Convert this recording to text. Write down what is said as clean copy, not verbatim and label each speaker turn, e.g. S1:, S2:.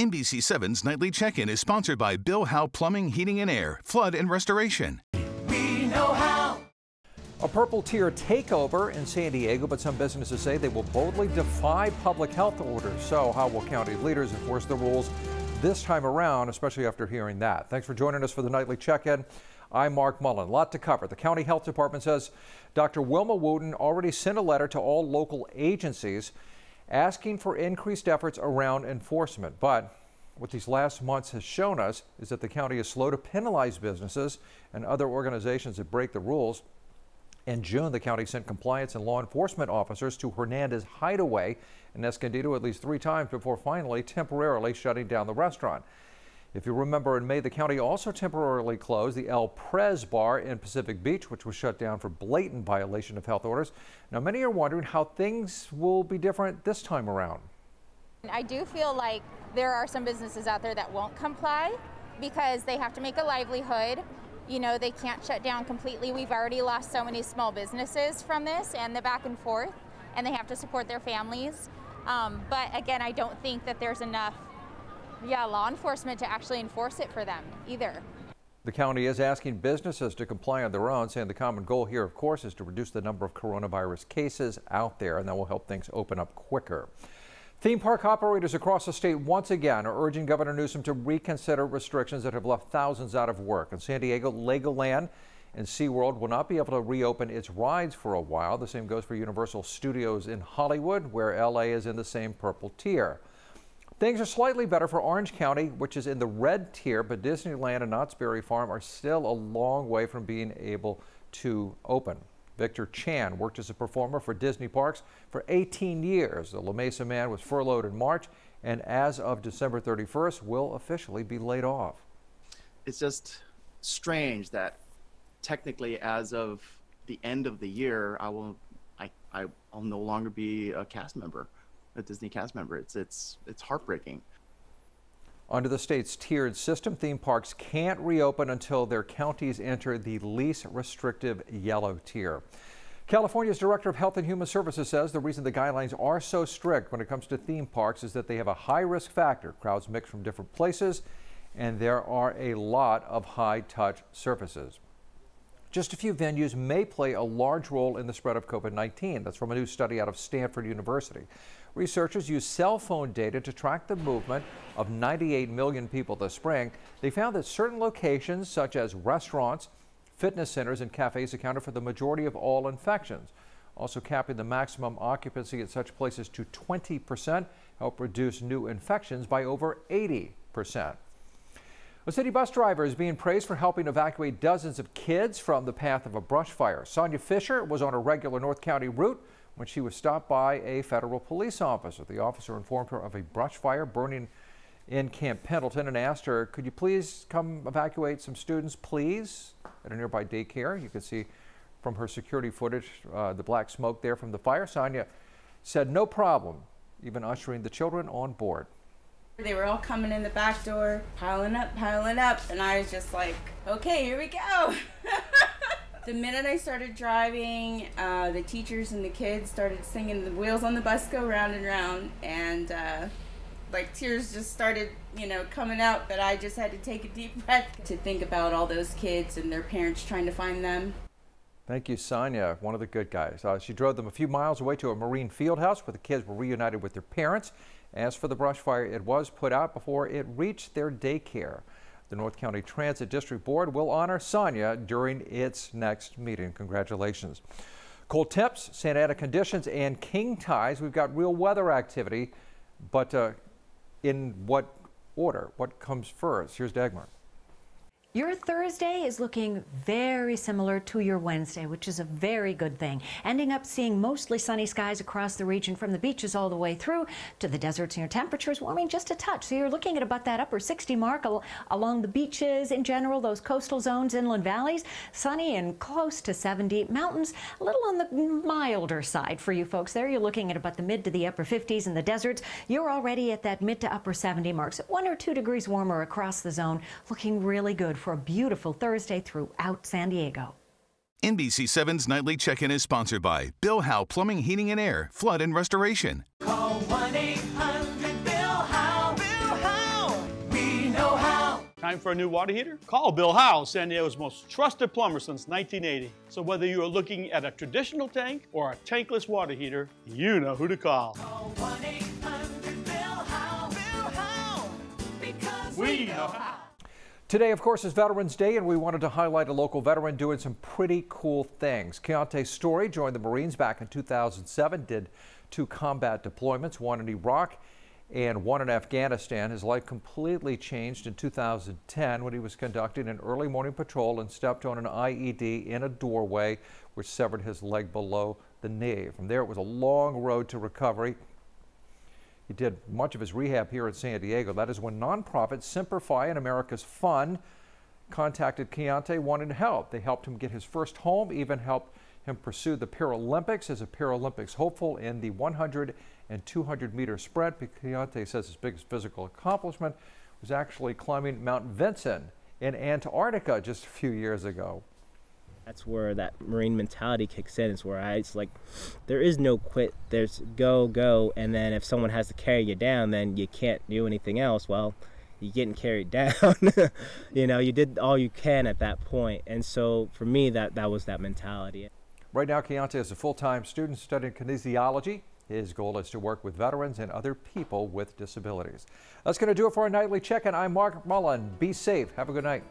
S1: NBC7's Nightly Check-In is sponsored by Bill Howe Plumbing, Heating and Air, Flood and Restoration.
S2: We know how.
S3: A purple tier takeover in San Diego, but some businesses say they will boldly defy public health orders. So how will county leaders enforce the rules this time around, especially after hearing that? Thanks for joining us for the Nightly Check-In. I'm Mark Mullen. A lot to cover. The county health department says Dr. Wilma Wooten already sent a letter to all local agencies asking for increased efforts around enforcement. But what these last months has shown us is that the county is slow to penalize businesses and other organizations that break the rules. In June, the county sent compliance and law enforcement officers to Hernandez Hideaway in Escondido at least 3 times before finally temporarily shutting down the restaurant. If you remember, in May, the county also temporarily closed the El Prez bar in Pacific Beach, which was shut down for blatant violation of health orders. Now, many are wondering how things will be different this time around.
S4: I do feel like there are some businesses out there that won't comply because they have to make a livelihood. You know, they can't shut down completely. We've already lost so many small businesses from this and the back and forth, and they have to support their families. But again, I don't think that there's enough law enforcement to actually enforce it for them either.
S3: The county is asking businesses to comply on their own, saying the common goal here, of course, is to reduce the number of coronavirus cases out there, and that will help things open up quicker. Theme park operators across the state once again are urging Governor Newsom to reconsider restrictions that have left thousands out of work. In San Diego, Legoland and SeaWorld will not be able to reopen its rides for a while. The same goes for Universal Studios in Hollywood, where LA is in the same purple tier. Things are slightly better for Orange County, which is in the red tier, but Disneyland and Knott's Berry Farm are still a long way from being able to open. Victor Chan worked as a performer for Disney parks for 18 years. The La Mesa man was furloughed in March and as of December 31st will officially be laid off.
S5: It's just strange that technically as of the end of the year, I'll no longer be a cast member, a Disney cast member. It's heartbreaking.
S3: Under the state's tiered system, theme parks can't reopen until their counties enter the least restrictive yellow tier. California's Director of Health and Human Services says the reason the guidelines are so strict when it comes to theme parks is that they have a high risk factor. Crowds mix from different places, and there are a lot of high-touch surfaces. Just a few venues may play a large role in the spread of COVID-19. That's from a new study out of Stanford University. Researchers used cell phone data to track the movement of 98 million people this spring. They found that certain locations, such as restaurants, fitness centers, and cafes, accounted for the majority of all infections. Also, capping the maximum occupancy at such places to 20% helped reduce new infections by over 80%. A city bus driver is being praised for helping evacuate dozens of kids from the path of a brush fire. Sonia Fisher was on a regular North County route when she was stopped by a federal police officer. The officer informed her of a brush fire burning in Camp Pendleton and asked her, could you please come evacuate some students, please, at a nearby daycare. You can see from her security footage the black smoke there from the fire. Sonia said no problem, even ushering the children on board.
S6: They were all coming in the back door, piling up, and I was just like, okay, here we go. The minute I started driving, the teachers and the kids started singing "The Wheels on the Bus Go Round and Round," and like tears just started, coming out, but I just had to take a deep breath to think about all those kids and their parents trying to find them.
S3: Thank you, Sonia, one of the good guys. She drove them a few miles away to a Marine field house where the kids were reunited with their parents. As for the brush fire, it was put out before it reached their daycare. The North County Transit District Board will honor Sonia during its next meeting. Congratulations. Cold temps, Santa Ana conditions, and king tides. We've got real weather activity, but in what order? What comes first? Here's Dagmar.
S7: Your Thursday is looking very similar to your Wednesday, which is a very good thing. Ending up seeing mostly sunny skies across the region from the beaches all the way through to the deserts, and your temperatures warming just a touch. So you're looking at about that upper 60 mark along the beaches in general, those coastal zones, inland valleys, sunny and close to 70. Mountains, a little on the milder side for you folks there. You're looking at about the mid to the upper 50s in the deserts. You're already at that mid to upper 70 marks, 1 or 2 degrees warmer across the zone. Looking really good for a beautiful Thursday throughout San Diego.
S1: NBC7's Nightly Check-In is sponsored by Bill Howe Plumbing, Heating and Air, Flood and Restoration.
S2: Call 1-800-BILL-HOWE. Bill Howe.
S8: Time for a new water heater? Call Bill Howe, San Diego's most trusted plumber since 1980. So whether you are looking at a traditional tank or a tankless water heater, you know who to call.
S2: Call 1-800-BILL-HOWE. Bill Howe, because we know how.
S3: Today, of course, is Veterans Day, and we wanted to highlight a local veteran doing some pretty cool things. KIONTE Story joined the Marines back in 2007, did 2 combat deployments, one in Iraq and one in Afghanistan. His life completely changed in 2010 when he was conducting an early morning patrol and stepped on an IED in a doorway, which severed his leg below the knee. From there, it was a long road to recovery. He did much of his rehab here in San Diego. That is when nonprofit Simplify and America's Fun contacted KIONTE wanting to help. They helped him get his first home, even helped him pursue the Paralympics as a Paralympics hopeful in the 100 and 200 meter sprint. KIONTE says his biggest physical accomplishment was actually climbing Mount Vinson in Antarctica just a few years ago.
S9: That's where that Marine mentality kicks in. It's where it's like, there is no quit. There's go, go, and then if someone has to carry you down, then you can't do anything else. Well, you're getting carried down. You know, you did all you can at that point. And so for me, that was that mentality.
S3: Right now, KIONTE is a full-time student studying kinesiology. His goal is to work with veterans and other people with disabilities. That's going to do it for our nightly check-in. I'm Mark Mullen. Be safe. Have a good night.